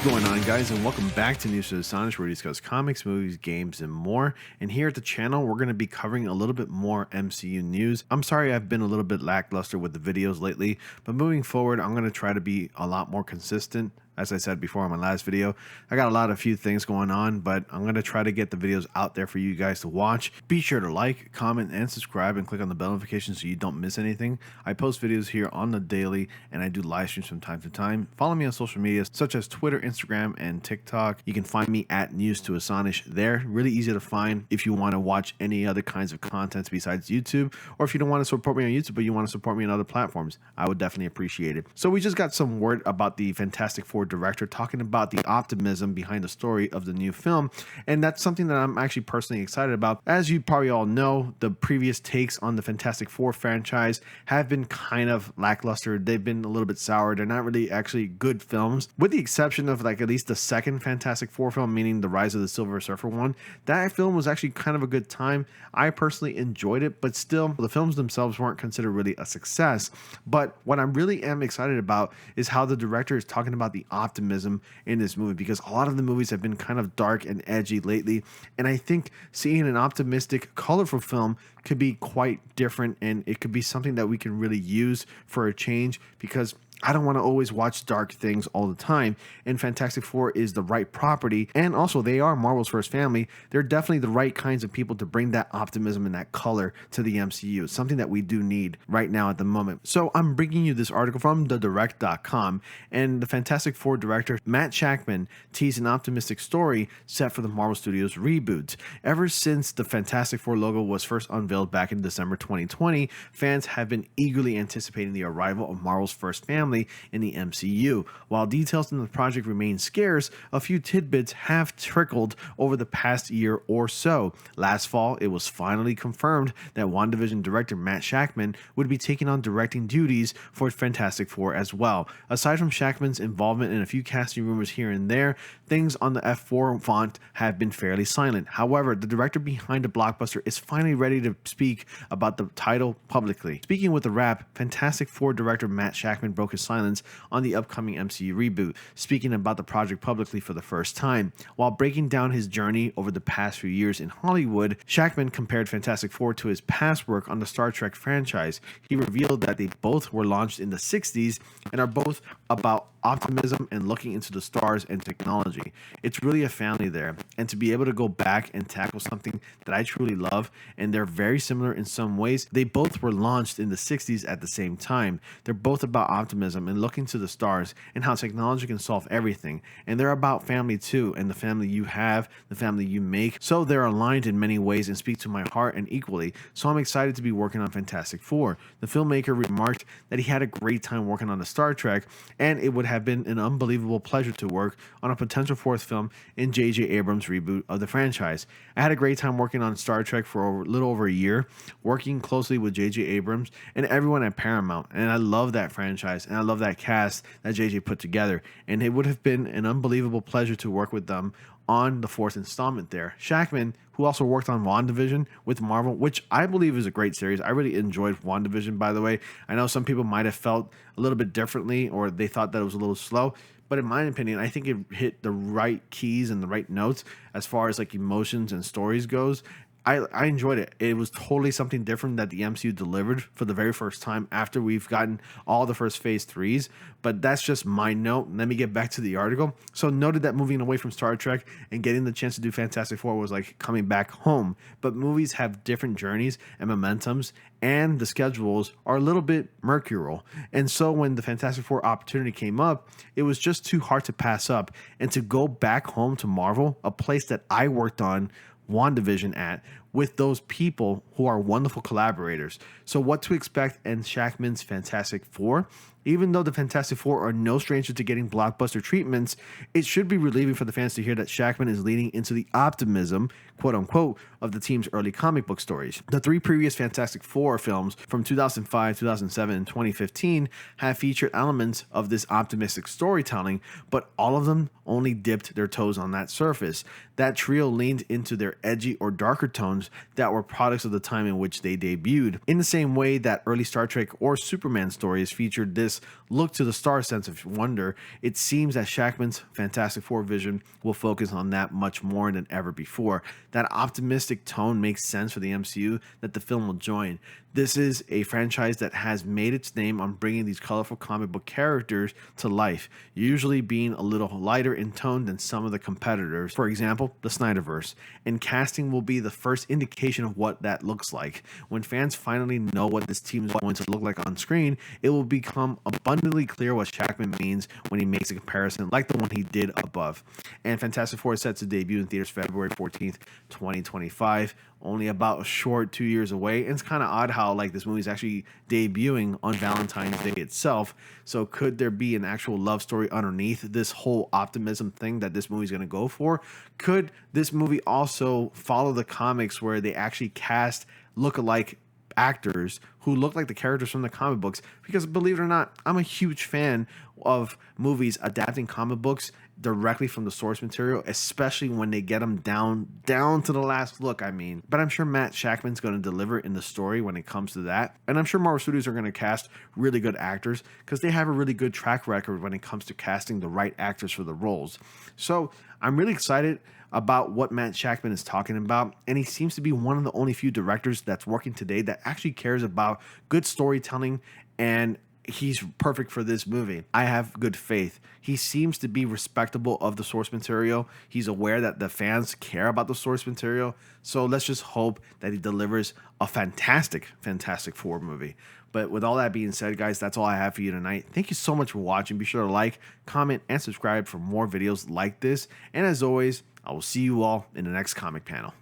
going on, guys, and welcome back to News to Astonish, where we discuss comics, movies, games, and more. And here at the channel, we're going to be covering a little bit more MCU news. I'm sorry I've been a little bit lackluster with the videos lately, but moving forward, I'm going to try to be a lot more consistent. As I said before in my last video, I got a few things going on, but I'm going to try to get the videos out there for you guys to watch. Be sure to like, comment, and subscribe, and click on the bell notification so you don't miss anything. I post videos here on the daily, and I do live streams from time to time. Follow me on social media such as Twitter, Instagram, and TikTok. You can find me at News to Astonish there. Really easy to find if you want to watch any other kinds of content besides YouTube, or if you don't want to support me on YouTube, but you want to support me on other platforms. I would definitely appreciate it. So we just got some word about the Fantastic Four director talking about the optimism behind the story of the new film, and that's something that I'm actually personally excited about. As you probably all know, the previous takes on the Fantastic Four franchise have been kind of lackluster. They've been a little bit sour. They're not really actually good films, with the exception of like at least the second Fantastic Four film, meaning the Rise of the Silver Surfer one. That film was actually kind of a good time. I personally enjoyed it, but still the films themselves weren't considered really a success. But what I really am excited about is how the director is talking about the optimism in this movie, because a lot of the movies have been kind of dark and edgy lately, and I think seeing an optimistic, colorful film could be quite different, and it could be something that we can really use for a change, because I don't want to always watch dark things all the time, and Fantastic Four is the right property, and also they are Marvel's first family. They're definitely the right kinds of people to bring that optimism and that color to the MCU, something that we do need right now at the moment. So I'm bringing you this article from thedirect.com, and the Fantastic Four director Matt Shakman teased an optimistic story set for the Marvel Studios reboot. Ever since the Fantastic Four logo was first unveiled back in December 2020, fans have been eagerly anticipating the arrival of Marvel's first family in the MCU. While details in the project remain scarce, a few tidbits have trickled over the past year or so. Last fall, it was finally confirmed that WandaVision director Matt Shakman would be taking on directing duties for Fantastic Four as well. Aside from Shakman's involvement in a few casting rumors here and there, things on the F4 font have been fairly silent. However, the director behind the blockbuster is finally ready to speak about the title publicly. Speaking with the Wrap, Fantastic Four director Matt Shakman broke his silence on the upcoming MCU reboot, speaking about the project publicly for the first time. While breaking down his journey over the past few years in Hollywood, Shakman compared Fantastic Four to his past work on the Star Trek franchise. He revealed that they both were launched in the 60s and are both about optimism and looking into the stars and technology. It's really a family there, and to be able to go back and tackle something that I truly love, and they're very similar in some ways. They both were launched in the 60s at the same time. They're both about optimism and looking to the stars and how technology can solve everything, and they're about family too, and the family you have, the family you make. So they're aligned in many ways and speak to my heart and equally. So I'm excited to be working on Fantastic Four. The filmmaker remarked that he had a great time working on the Star Trek, and it would have been an unbelievable pleasure to work on a potential fourth film in J.J. Abrams' reboot of the franchise. I had a great time working on Star Trek for a little over a year, working closely with J.J. Abrams and everyone at Paramount, and I love that franchise, and I love that cast that J.J. put together, and it would have been an unbelievable pleasure to work with them on the fourth installment there. Shakman, who also worked on WandaVision with Marvel, which I believe is a great series. I really enjoyed WandaVision, by the way. I know some people might have felt a little bit differently, or they thought that it was a little slow, but in my opinion, I think it hit the right keys and the right notes as far as like emotions and stories goes. I enjoyed it. It was totally something different that the MCU delivered for the very first time after we've gotten all the first phase 3s. But that's just my note. Let me get back to the article. So noted that moving away from Star Trek and getting the chance to do Fantastic Four was like coming back home. But movies have different journeys and momentums, and the schedules are a little bit mercurial. And so when the Fantastic Four opportunity came up, it was just too hard to pass up. And to go back home to Marvel, a place that I worked on WandaVision at, with those people who are wonderful collaborators. So what to expect in Shakman's Fantastic Four? Even though the Fantastic Four are no stranger to getting blockbuster treatments, it should be relieving for the fans to hear that Shakman is leaning into the optimism, quote unquote, of the team's early comic book stories. The three previous Fantastic Four films from 2005, 2007, and 2015 have featured elements of this optimistic storytelling, but all of them only dipped their toes on that surface. That trio leaned into their edgy or darker tones films that were products of the time in which they debuted. In the same way that early Star Trek or Superman stories featured this look to the stars sense of wonder, it seems that Shackman's Fantastic Four vision will focus on that much more than ever before. That optimistic tone makes sense for the MCU that the film will join. This is a franchise that has made its name on bringing these colorful comic book characters to life, usually being a little lighter in tone than some of the competitors, for example, the Snyderverse. And casting will be the first indication of what that looks like. When fans finally know what this team is going to look like on screen, it will become abundantly clear what Shackman means when he makes a comparison like the one he did above. And Fantastic Four is set to debut in theaters February 14th, 2025. Only about a short 2 years away. And it's kind of odd how like this movie is actually debuting on Valentine's Day itself. So could there be an actual love story underneath this whole optimism thing that this movie is going to go for? Could this movie also follow the comics where they actually cast look-alike actors who look like the characters from the comic books? Because believe it or not, I'm a huge fan of movies adapting comic books directly from the source material, especially when they get them down to the last look, I mean. But I'm sure Matt Shackman's going to deliver in the story when it comes to that. And I'm sure Marvel Studios are going to cast really good actors because they have a really good track record when it comes to casting the right actors for the roles. So I'm really excited about what Matt Shackman is talking about, and he seems to be one of the only few directors that's working today that actually cares about good storytelling, and he's perfect for this movie. I have good faith. He seems to be respectable of the source material. He's aware that the fans care about the source material. So let's just hope that he delivers a fantastic Fantastic Four movie. But with all that being said, guys, that's all I have for you tonight. Thank you so much for watching. Be sure to like, comment, and subscribe for more videos like this. And as always, I will see you all in the next comic panel.